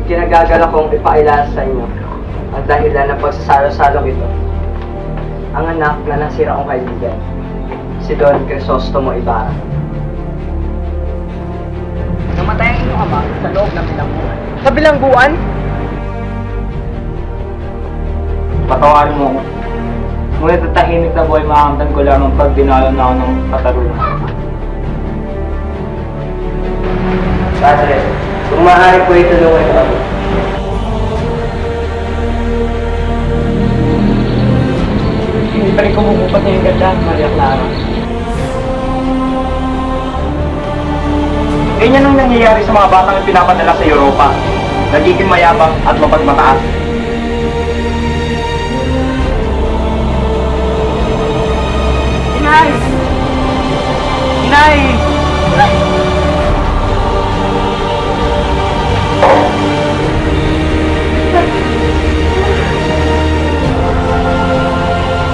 Kinagagala kong ipakilala sa inyo ang dahilan ng pagsasalo-salong ito. Ang anak na nasira kong kaibigan, si Don Crisostomo Ibarra. Namatay ang inyong ama sa loob ng bilangguan. Sa bilangguan? Patawarin mo ako. Ngunit at tahimik na buhay makamtan ko lamang pag dinalo na ako ng katarungan. Padre, kung maaari po itulungan kami. Hindi pa rin kumukupat na yung ganda, Maria Clara. Ganyan ang nangyayari sa mga batang pinapadala sa Europa. Nagiging mayabang at mapagmataas. Inay! Inay!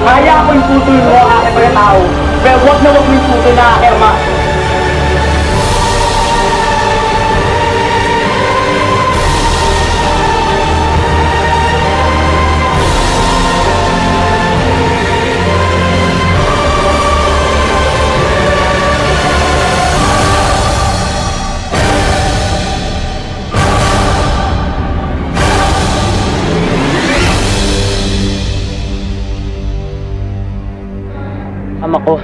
Kaya ako yung putol mo ang aking mga tao. Pero huwag na huwag mo yung putol na aking ama. Ama ko,